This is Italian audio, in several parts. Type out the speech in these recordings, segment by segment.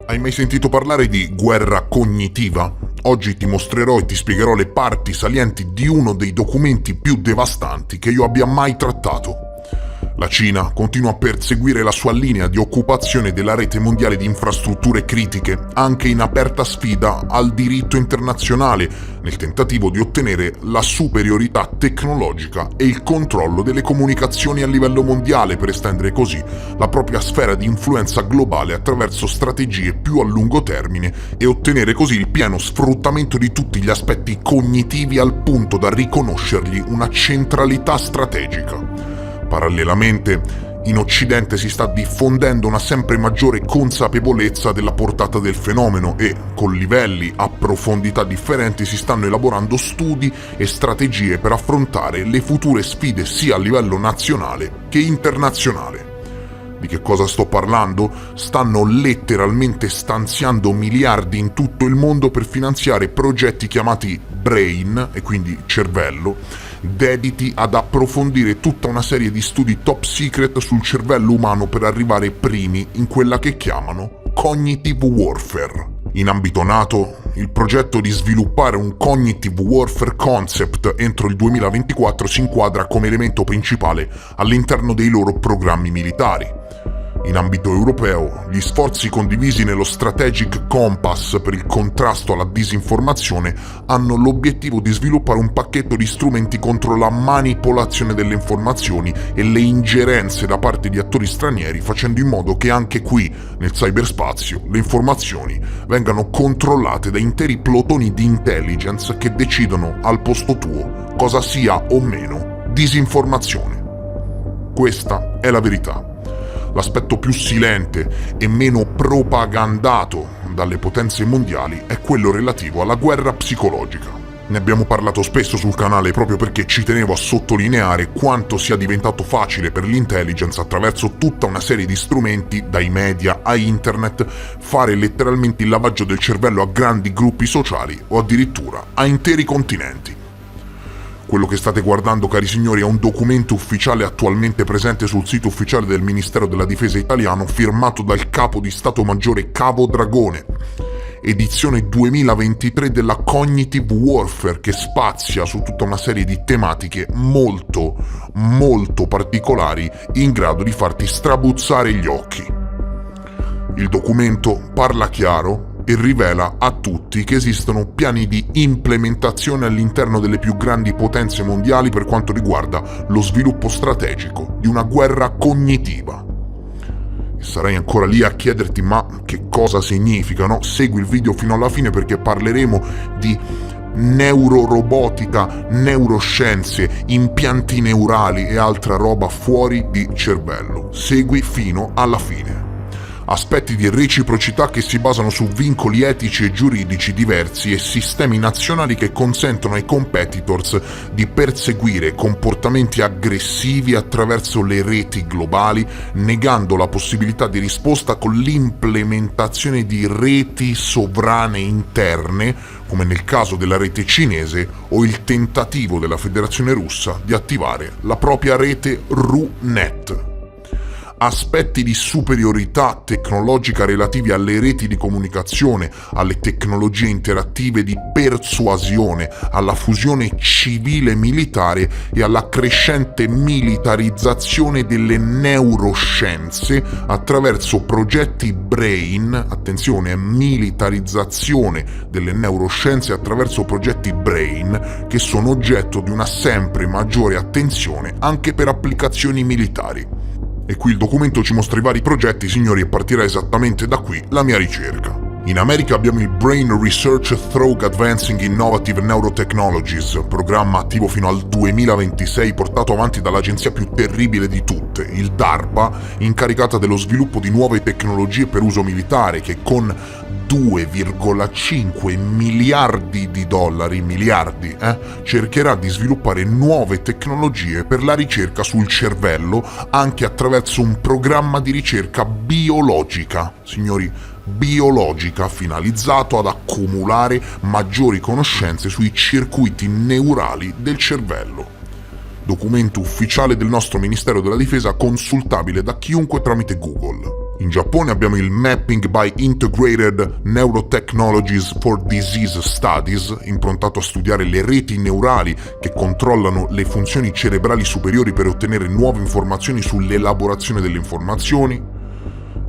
Hai mai sentito parlare di guerra cognitiva? Oggi ti mostrerò e ti spiegherò le parti salienti di uno dei documenti più devastanti che io abbia mai trattato. La Cina continua a perseguire la sua linea di occupazione della rete mondiale di infrastrutture critiche, anche in aperta sfida al diritto internazionale, nel tentativo di ottenere la superiorità tecnologica e il controllo delle comunicazioni a livello mondiale per estendere così la propria sfera di influenza globale attraverso strategie più a lungo termine e ottenere così il pieno sfruttamento di tutti gli aspetti cognitivi al punto da riconoscergli una centralità strategica. Parallelamente, in Occidente si sta diffondendo una sempre maggiore consapevolezza della portata del fenomeno e, con livelli a profondità differenti, si stanno elaborando studi e strategie per affrontare le future sfide sia a livello nazionale che internazionale. Di che cosa sto parlando? Stanno letteralmente stanziando miliardi in tutto il mondo per finanziare progetti chiamati BRAIN, e quindi cervello, dediti ad approfondire tutta una serie di studi top secret sul cervello umano per arrivare primi in quella che chiamano cognitive warfare. In ambito NATO, il progetto di sviluppare un cognitive warfare concept entro il 2024 si inquadra come elemento principale all'interno dei loro programmi militari. In ambito europeo, gli sforzi condivisi nello Strategic Compass per il contrasto alla disinformazione hanno l'obiettivo di sviluppare un pacchetto di strumenti contro la manipolazione delle informazioni e le ingerenze da parte di attori stranieri, facendo in modo che anche qui, nel cyberspazio, le informazioni vengano controllate da interi plotoni di intelligence che decidono al posto tuo cosa sia o meno disinformazione. Questa è la verità. L'aspetto più silente e meno propagandato dalle potenze mondiali è quello relativo alla guerra psicologica. Ne abbiamo parlato spesso sul canale proprio perché ci tenevo a sottolineare quanto sia diventato facile per l'intelligence, attraverso tutta una serie di strumenti, dai media a internet, fare letteralmente il lavaggio del cervello a grandi gruppi sociali o addirittura a interi continenti. Quello che state guardando, cari signori, è un documento ufficiale attualmente presente sul sito ufficiale del Ministero della Difesa italiano, firmato dal capo di Stato Maggiore Cavo Dragone, edizione 2023 della Cognitive Warfare, che spazia su tutta una serie di tematiche molto particolari, in grado di farti strabuzzare gli occhi. Il documento parla chiaro e rivela a tutti che esistono piani di implementazione all'interno delle più grandi potenze mondiali per quanto riguarda lo sviluppo strategico di una guerra cognitiva. E sarai ancora lì a chiederti ma che cosa significa, no? Segui il video fino alla fine perché parleremo di neurorobotica, neuroscienze, impianti neurali e altra roba fuori di cervello. Segui fino alla fine. Aspetti di reciprocità che si basano su vincoli etici e giuridici diversi e sistemi nazionali che consentono ai competitors di perseguire comportamenti aggressivi attraverso le reti globali, negando la possibilità di risposta con l'implementazione di reti sovrane interne, come nel caso della rete cinese o il tentativo della Federazione Russa di attivare la propria rete RU-Net. Aspetti di superiorità tecnologica relativi alle reti di comunicazione, alle tecnologie interattive di persuasione, alla fusione civile-militare e alla crescente militarizzazione delle neuroscienze attraverso progetti BRAIN, attenzione, militarizzazione delle neuroscienze attraverso progetti BRAIN, che sono oggetto di una sempre maggiore attenzione anche per applicazioni militari. E qui il documento ci mostra i vari progetti, signori, e partirà esattamente da qui la mia ricerca. In America abbiamo il Brain Research Through Advancing Innovative Neurotechnologies, programma attivo fino al 2026 portato avanti dall'agenzia più terribile di tutte, il DARPA, incaricata dello sviluppo di nuove tecnologie per uso militare, che con 2,5 miliardi di dollari, cercherà di sviluppare nuove tecnologie per la ricerca sul cervello anche attraverso un programma di ricerca biologica, signori, biologica, finalizzato ad accumulare maggiori conoscenze sui circuiti neurali del cervello. Documento ufficiale del nostro Ministero della Difesa, consultabile da chiunque tramite Google. In Giappone abbiamo il Mapping by Integrated Neurotechnologies for Disease Studies, improntato a studiare le reti neurali che controllano le funzioni cerebrali superiori per ottenere nuove informazioni sull'elaborazione delle informazioni.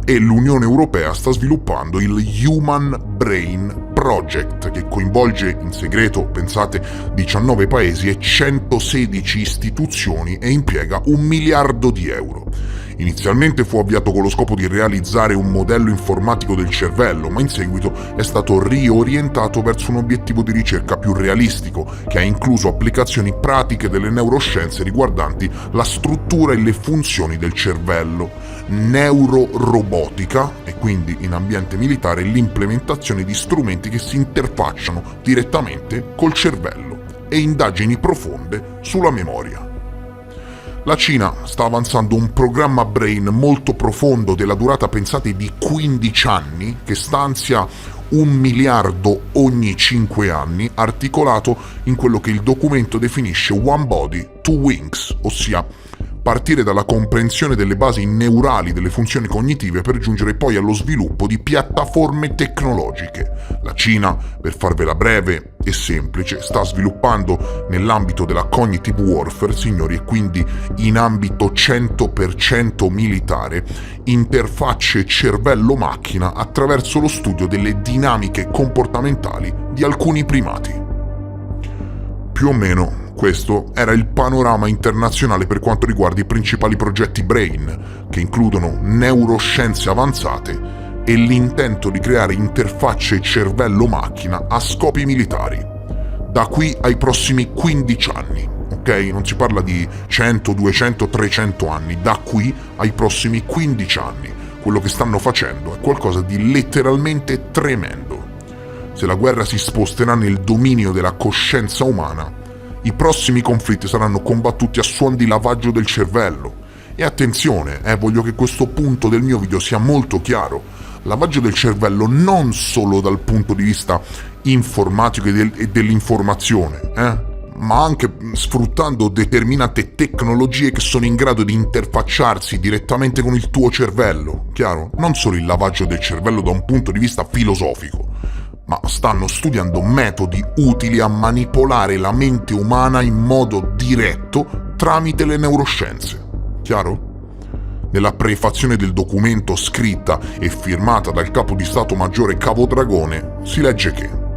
E l'Unione Europea sta sviluppando il Human Brain Project, che coinvolge in segreto, pensate, 19 paesi e 116 istituzioni e impiega 1 miliardo di euro. Inizialmente fu avviato con lo scopo di realizzare un modello informatico del cervello, ma in seguito è stato riorientato verso un obiettivo di ricerca più realistico, che ha incluso applicazioni pratiche delle neuroscienze riguardanti la struttura e le funzioni del cervello, neurorobotica e quindi in ambiente militare l'implementazione di strumenti che si interfacciano direttamente col cervello e indagini profonde sulla memoria. La Cina sta avanzando un programma Brain molto profondo della durata, pensate, di 15 anni, che stanzia 1 miliardo ogni 5 anni, articolato in quello che il documento definisce One Body, Two Wings, ossia partire dalla comprensione delle basi neurali delle funzioni cognitive per giungere poi allo sviluppo di piattaforme tecnologiche. La Cina, per farvela breve e semplice, sta sviluppando nell'ambito della cognitive warfare, signori, e quindi in ambito 100% militare, interfacce cervello-macchina attraverso lo studio delle dinamiche comportamentali di alcuni primati. Più o meno questo era il panorama internazionale per quanto riguarda i principali progetti Brain, che includono neuroscienze avanzate e l'intento di creare interfacce cervello-macchina a scopi militari. Da qui ai prossimi 15 anni, ok? Non si parla di 100, 200, 300 anni, da qui ai prossimi 15 anni. Quello che stanno facendo è qualcosa di letteralmente tremendo. Se la guerra si sposterà nel dominio della coscienza umana, i prossimi conflitti saranno combattuti a suon di lavaggio del cervello. E attenzione, voglio che questo punto del mio video sia molto chiaro. Lavaggio del cervello non solo dal punto di vista informatico e dell'informazione, ma anche sfruttando determinate tecnologie che sono in grado di interfacciarsi direttamente con il tuo cervello, chiaro? Non solo il lavaggio del cervello da un punto di vista filosofico, ma stanno studiando metodi utili a manipolare la mente umana in modo diretto tramite le neuroscienze. Chiaro? Nella prefazione del documento, scritta e firmata dal capo di Stato Maggiore Capodragone, si legge che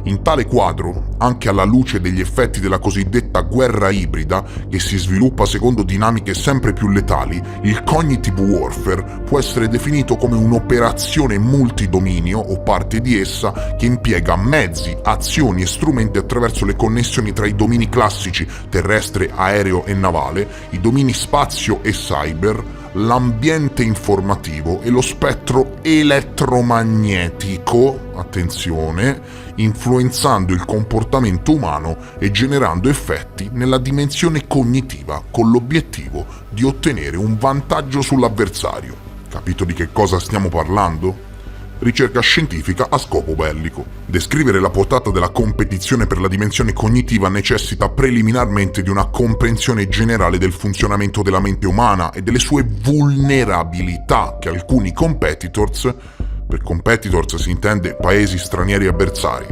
in tale quadro, anche alla luce degli effetti della cosiddetta guerra ibrida, che si sviluppa secondo dinamiche sempre più letali, il cognitive warfare può essere definito come un'operazione multidominio o parte di essa che impiega mezzi, azioni e strumenti attraverso le connessioni tra i domini classici terrestre, aereo e navale, i domini spazio e cyber, l'ambiente informativo e lo spettro elettromagnetico, attenzione, influenzando il comportamento umano e generando effetti nella dimensione cognitiva con l'obiettivo di ottenere un vantaggio sull'avversario. Capito di che cosa stiamo parlando? Ricerca scientifica a scopo bellico. Descrivere la portata della competizione per la dimensione cognitiva necessita preliminarmente di una comprensione generale del funzionamento della mente umana e delle sue vulnerabilità che alcuni competitors, per competitors si intende paesi stranieri avversari,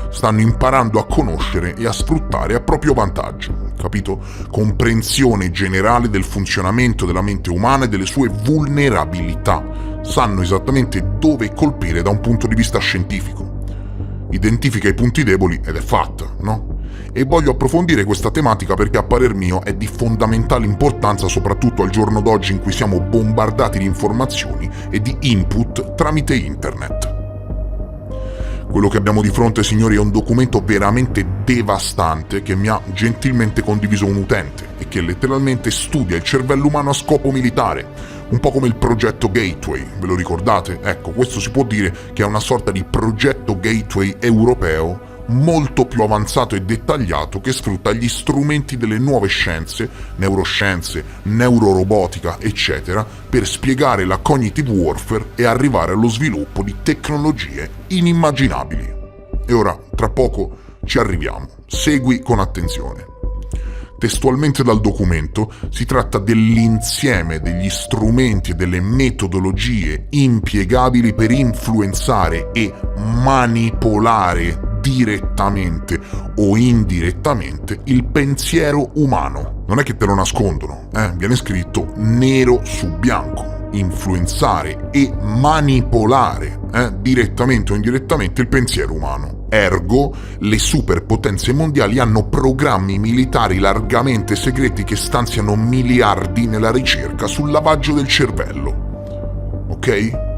stanno imparando a conoscere e a sfruttare a proprio vantaggio. Capito? Comprensione generale del funzionamento della mente umana e delle sue vulnerabilità. Sanno esattamente dove colpire da un punto di vista scientifico. Identifica i punti deboli ed è fatta, no? E voglio approfondire questa tematica perché a parer mio è di fondamentale importanza soprattutto al giorno d'oggi in cui siamo bombardati di informazioni e di input tramite internet. Quello che abbiamo di fronte, signori, è un documento veramente devastante che mi ha gentilmente condiviso un utente e che letteralmente studia il cervello umano a scopo militare. Un po' come il progetto Gateway, ve lo ricordate? Ecco, questo si può dire che è una sorta di progetto Gateway europeo molto più avanzato e dettagliato che sfrutta gli strumenti delle nuove scienze, neuroscienze, neurorobotica, eccetera, per spiegare la cognitive warfare e arrivare allo sviluppo di tecnologie inimmaginabili. E ora, tra poco, ci arriviamo. Segui con attenzione. Testualmente dal documento, si tratta dell'insieme degli strumenti e delle metodologie impiegabili per influenzare e manipolare direttamente o indirettamente il pensiero umano. Non è che te lo nascondono, viene scritto nero su bianco. Influenzare e manipolare direttamente o indirettamente il pensiero umano. Ergo, le superpotenze mondiali hanno programmi militari largamente segreti che stanziano miliardi nella ricerca sul lavaggio del cervello. Ok?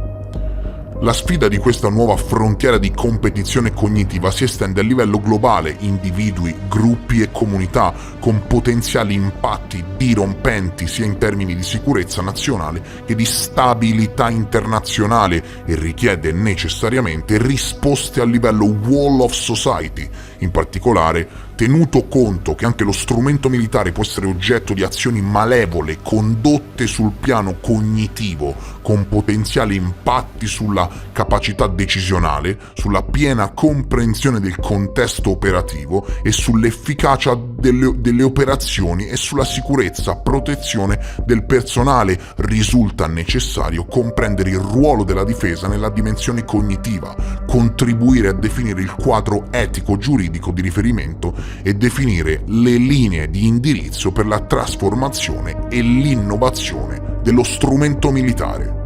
La sfida di questa nuova frontiera di competizione cognitiva si estende a livello globale, individui, gruppi e comunità, con potenziali impatti dirompenti sia in termini di sicurezza nazionale che di stabilità internazionale, e richiede necessariamente risposte a livello wall of society. In particolare, tenuto conto che anche lo strumento militare può essere oggetto di azioni malevole condotte sul piano cognitivo, con potenziali impatti sulla capacità decisionale, sulla piena comprensione del contesto operativo e sull'efficacia delle operazioni e sulla sicurezza, protezione del personale, risulta necessario comprendere il ruolo della difesa nella dimensione cognitiva, contribuire a definire il quadro etico-giuridico di riferimento e definire le linee di indirizzo per la trasformazione e l'innovazione dello strumento militare.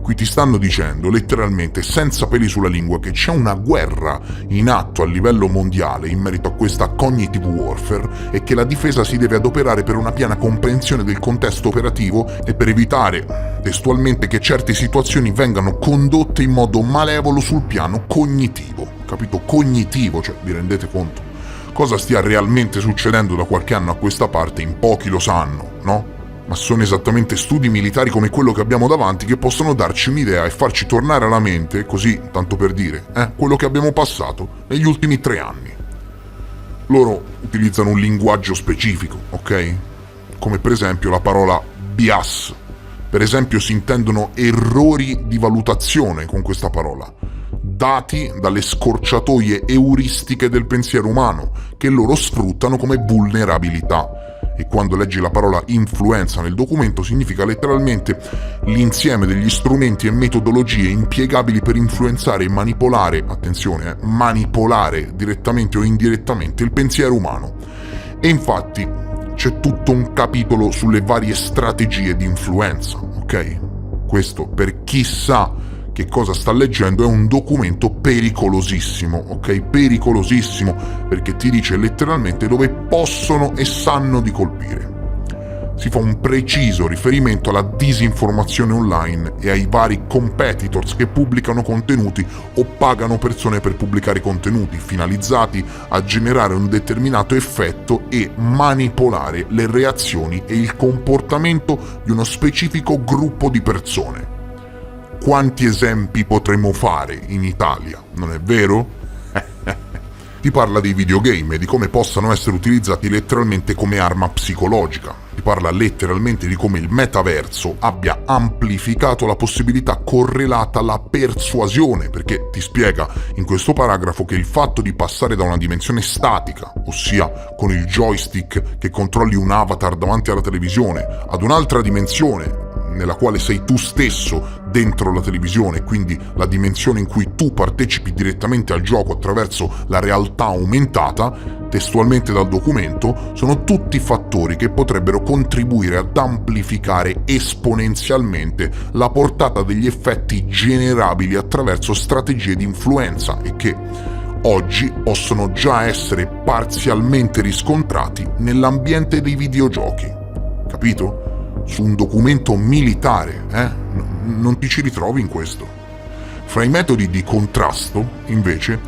Qui ti stanno dicendo letteralmente senza peli sulla lingua che c'è una guerra in atto a livello mondiale in merito a questa cognitive warfare e che la difesa si deve adoperare per una piena comprensione del contesto operativo e per evitare testualmente che certe situazioni vengano condotte in modo malevolo sul piano cognitivo. Capito? Cognitivo, cioè vi rendete conto? Cosa stia realmente succedendo da qualche anno a questa parte in pochi lo sanno, no? Ma sono esattamente studi militari come quello che abbiamo davanti che possono darci un'idea e farci tornare alla mente, così, tanto per dire, quello che abbiamo passato negli ultimi 3 anni. Loro utilizzano un linguaggio specifico, ok? Come per esempio la parola bias. Per esempio si intendono errori di valutazione con questa parola, dati dalle scorciatoie euristiche del pensiero umano, che loro sfruttano come vulnerabilità. E quando leggi la parola influenza nel documento significa letteralmente l'insieme degli strumenti e metodologie impiegabili per influenzare e manipolare, attenzione, manipolare direttamente o indirettamente il pensiero umano. E infatti c'è tutto un capitolo sulle varie strategie di influenza, ok? Questo, per chi sa che cosa sta leggendo, è un documento pericolosissimo, ok? Pericolosissimo, perché ti dice letteralmente dove possono e sanno di colpire. Si fa un preciso riferimento alla disinformazione online e ai vari competitors che pubblicano contenuti o pagano persone per pubblicare contenuti finalizzati a generare un determinato effetto e manipolare le reazioni e il comportamento di uno specifico gruppo di persone. Quanti esempi potremmo fare in Italia, non è vero? Ti parla dei videogame e di come possano essere utilizzati letteralmente come arma psicologica. Ti parla letteralmente di come il metaverso abbia amplificato la possibilità correlata alla persuasione, perché ti spiega in questo paragrafo che il fatto di passare da una dimensione statica, ossia con il joystick che controlli un avatar davanti alla televisione, ad un'altra dimensione nella quale sei tu stesso dentro la televisione, quindi la dimensione in cui tu partecipi direttamente al gioco attraverso la realtà aumentata, testualmente dal documento, sono tutti fattori che potrebbero contribuire ad amplificare esponenzialmente la portata degli effetti generabili attraverso strategie di influenza e che oggi possono già essere parzialmente riscontrati nell'ambiente dei videogiochi. Capito? Su un documento militare, non ti ci ritrovi in questo. Fra i metodi di contrasto, invece,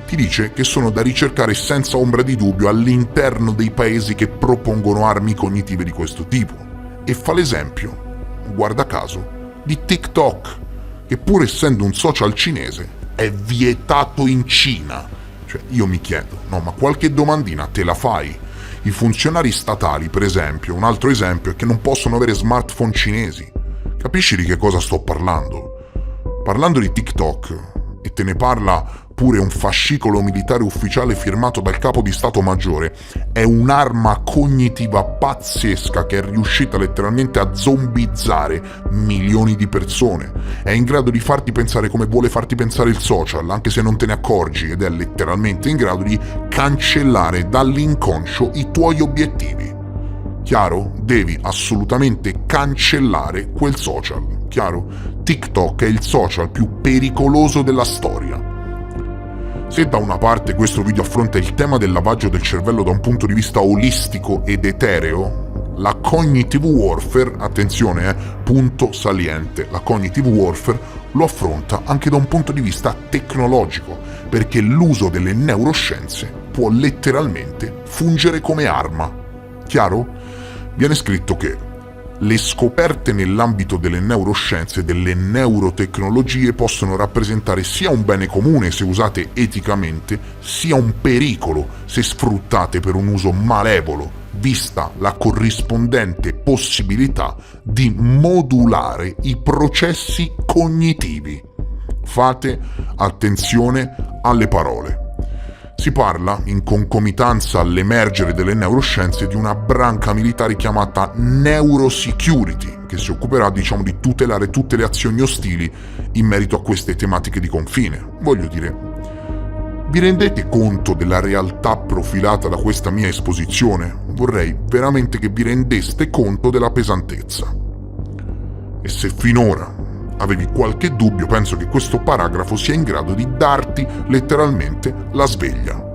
ti dice che sono da ricercare senza ombra di dubbio all'interno dei paesi che propongono armi cognitive di questo tipo. E fa l'esempio, guarda caso, di TikTok, che pur essendo un social cinese è vietato in Cina. Cioè, io mi chiedo, no, ma qualche domandina te la fai? I funzionari statali, per esempio, un altro esempio è che non possono avere smartphone cinesi. Capisci di che cosa sto parlando? Parlando di TikTok, e te ne parla oppure un fascicolo militare ufficiale firmato dal capo di Stato Maggiore, è un'arma cognitiva pazzesca che è riuscita letteralmente a zombizzare milioni di persone. È in grado di farti pensare come vuole farti pensare il social, anche se non te ne accorgi, ed è letteralmente in grado di cancellare dall'inconscio i tuoi obiettivi. Chiaro? Devi assolutamente cancellare quel social. Chiaro? TikTok è il social più pericoloso della storia. Se da una parte questo video affronta il tema del lavaggio del cervello da un punto di vista olistico ed etereo, la cognitive warfare, attenzione, punto saliente, la cognitive warfare lo affronta anche da un punto di vista tecnologico, perché l'uso delle neuroscienze può letteralmente fungere come arma. Chiaro? Viene scritto che le scoperte nell'ambito delle neuroscienze e delle neurotecnologie possono rappresentare sia un bene comune se usate eticamente, sia un pericolo se sfruttate per un uso malevolo, vista la corrispondente possibilità di modulare i processi cognitivi. Fate attenzione alle parole. Si parla, in concomitanza all'emergere delle neuroscienze, di una branca militare chiamata Neurosecurity, che si occuperà, di tutelare tutte le azioni ostili in merito a queste tematiche di confine. Voglio dire, vi rendete conto della realtà profilata da questa mia esposizione? Vorrei veramente che vi rendeste conto della pesantezza. E se finora avevi qualche dubbio, penso che questo paragrafo sia in grado di darti letteralmente la sveglia.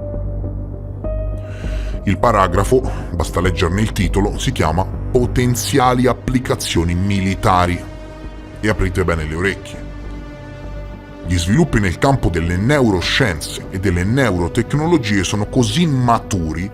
Il paragrafo, basta leggerne il titolo, si chiama Potenziali applicazioni militari. E aprite bene le orecchie. Gli sviluppi nel campo delle neuroscienze e delle neurotecnologie sono così maturi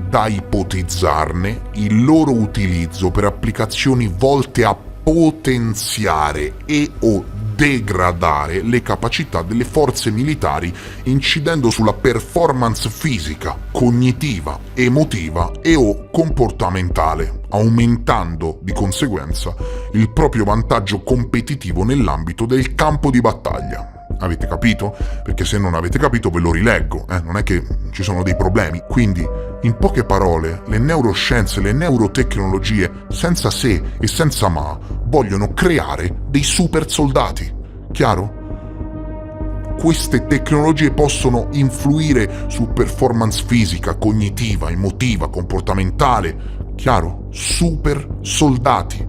da ipotizzarne il loro utilizzo per applicazioni volte a potenziare e o degradare le capacità delle forze militari, incidendo sulla performance fisica, cognitiva, emotiva e o comportamentale, aumentando di conseguenza il proprio vantaggio competitivo nell'ambito del campo di battaglia. Avete capito? Perché se non avete capito ve lo rileggo, non è che ci sono dei problemi. Quindi, in poche parole, le neuroscienze, le neurotecnologie, senza se e senza ma, vogliono creare dei super soldati. Chiaro? Queste tecnologie possono influire su performance fisica, cognitiva, emotiva, comportamentale. Chiaro? Super soldati.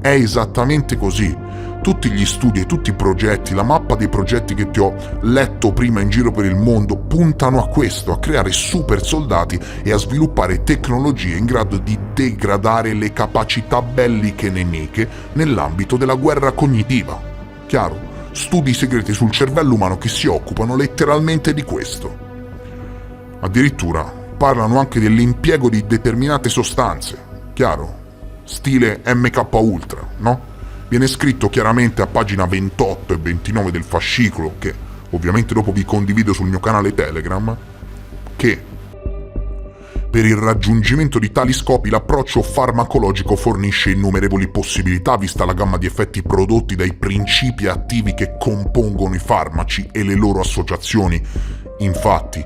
È esattamente così. Tutti gli studi e tutti i progetti, la mappa dei progetti che ti ho letto prima in giro per il mondo, puntano a questo, a creare super soldati e a sviluppare tecnologie in grado di degradare le capacità belliche nemiche nell'ambito della guerra cognitiva. Chiaro? Studi segreti sul cervello umano che si occupano letteralmente di questo. Addirittura parlano anche dell'impiego di determinate sostanze. Chiaro? Stile MK Ultra, no? Viene scritto chiaramente a pagina 28 e 29 del fascicolo, che ovviamente dopo vi condivido sul mio canale Telegram, che per il raggiungimento di tali scopi l'approccio farmacologico fornisce innumerevoli possibilità, vista la gamma di effetti prodotti dai principi attivi che compongono i farmaci e le loro associazioni. Infatti,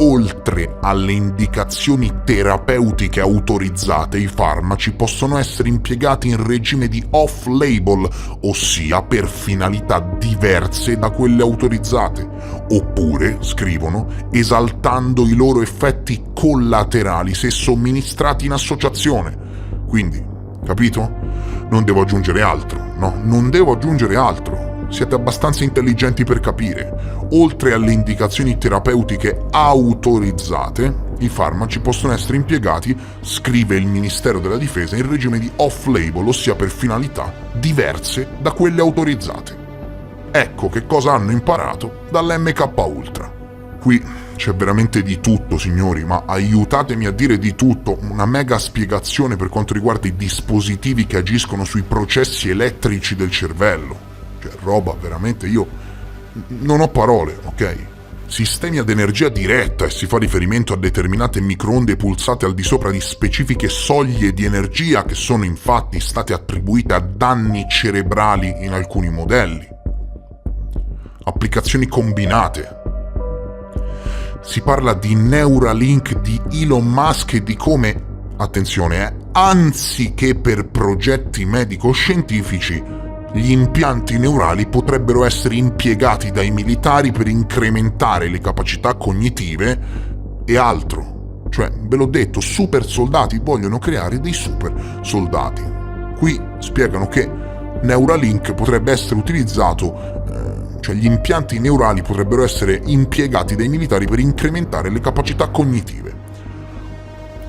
oltre alle indicazioni terapeutiche autorizzate, i farmaci possono essere impiegati in regime di off-label, ossia per finalità diverse da quelle autorizzate, oppure, scrivono, esaltando i loro effetti collaterali se somministrati in associazione. Quindi, capito? Non devo aggiungere altro, no? Non devo aggiungere altro. Siete abbastanza intelligenti per capire. Oltre alle indicazioni terapeutiche autorizzate, i farmaci possono essere impiegati, scrive il Ministero della Difesa, in regime di off-label, ossia per finalità diverse da quelle autorizzate. Ecco che cosa hanno imparato dall'MK Ultra. Qui c'è veramente di tutto, signori, ma aiutatemi a dire di tutto, una mega spiegazione per quanto riguarda i dispositivi che agiscono sui processi elettrici del cervello. Cioè, roba veramente, io non ho parole, ok? Sistemi ad energia diretta, e si fa riferimento a determinate microonde pulsate al di sopra di specifiche soglie di energia che sono infatti state attribuite a danni cerebrali in alcuni modelli. Applicazioni combinate. Si parla di Neuralink di Elon Musk e di come, attenzione, anziché per progetti medico-scientifici, gli impianti neurali potrebbero essere impiegati dai militari per incrementare le capacità cognitive e altro. Cioè, ve l'ho detto, super soldati vogliono creare dei super soldati. Qui spiegano che Neuralink potrebbe essere utilizzato, cioè gli impianti neurali potrebbero essere impiegati dai militari per incrementare le capacità cognitive.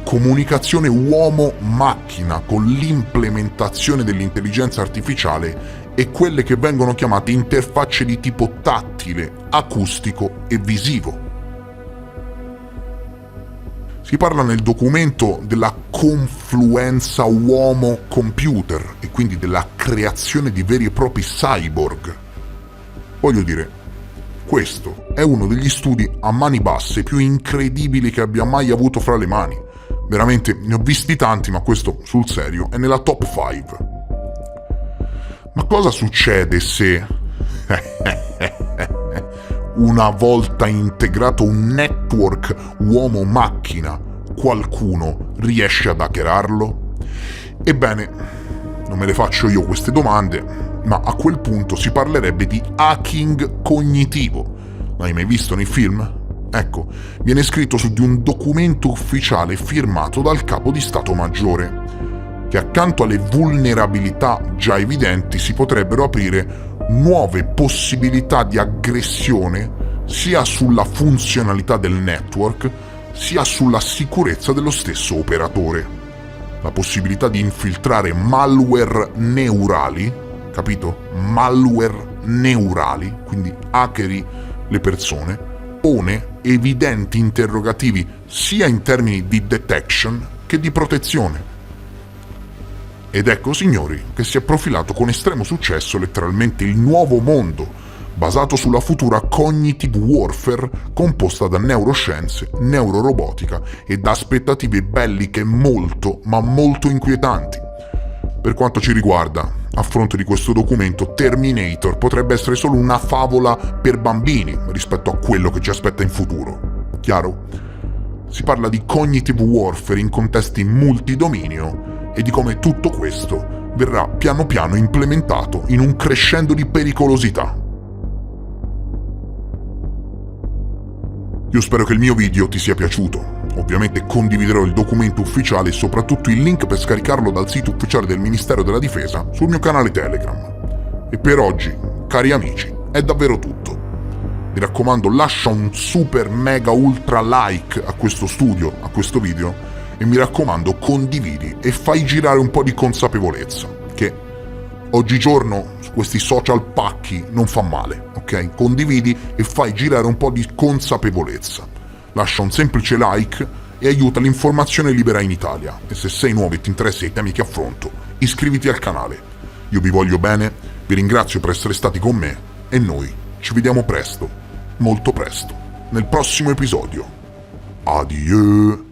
Comunicazione uomo-macchina con l'implementazione dell'intelligenza artificiale e quelle che vengono chiamate interfacce di tipo tattile, acustico e visivo. Si parla nel documento della confluenza uomo-computer e quindi della creazione di veri e propri cyborg. Voglio dire, questo è uno degli studi a mani basse più incredibili che abbia mai avuto fra le mani. Veramente ne ho visti tanti, ma questo sul serio è nella top 5. Ma cosa succede se una volta integrato un network uomo-macchina qualcuno riesce ad hackerarlo? Ebbene, non me le faccio io queste domande, ma a quel punto si parlerebbe di hacking cognitivo. L'hai mai visto nei film? Ecco, viene scritto su di un documento ufficiale firmato dal capo di Stato Maggiore, che accanto alle vulnerabilità già evidenti si potrebbero aprire nuove possibilità di aggressione sia sulla funzionalità del network, sia sulla sicurezza dello stesso operatore. La possibilità di infiltrare malware neurali, capito? Malware neurali, quindi hackeri le persone, pone evidenti interrogativi sia in termini di detection che di protezione. Ed ecco, signori, che si è profilato con estremo successo letteralmente il nuovo mondo, basato sulla futura cognitive warfare composta da neuroscienze, neurorobotica e da aspettative belliche molto, ma molto inquietanti. Per quanto ci riguarda, a fronte di questo documento, Terminator potrebbe essere solo una favola per bambini rispetto a quello che ci aspetta in futuro. Chiaro? Si parla di cognitive warfare in contesti multidominio e di come tutto questo verrà piano piano implementato in un crescendo di pericolosità. Io spero che il mio video ti sia piaciuto. Ovviamente condividerò il documento ufficiale e soprattutto il link per scaricarlo dal sito ufficiale del Ministero della Difesa sul mio canale Telegram. E per oggi, cari amici, è davvero tutto. Mi raccomando, lascia un super mega ultra like a questo studio, a questo video, e mi raccomando, condividi e fai girare un po' di consapevolezza, che oggigiorno su questi social pacchi non fa male, ok? Condividi e fai girare un po' di consapevolezza. Lascia un semplice like e aiuta l'informazione libera in Italia. E se sei nuovo e ti interessa i temi che affronto, iscriviti al canale. Io vi voglio bene, vi ringrazio per essere stati con me e noi ci vediamo presto, molto presto, nel prossimo episodio. Adieu!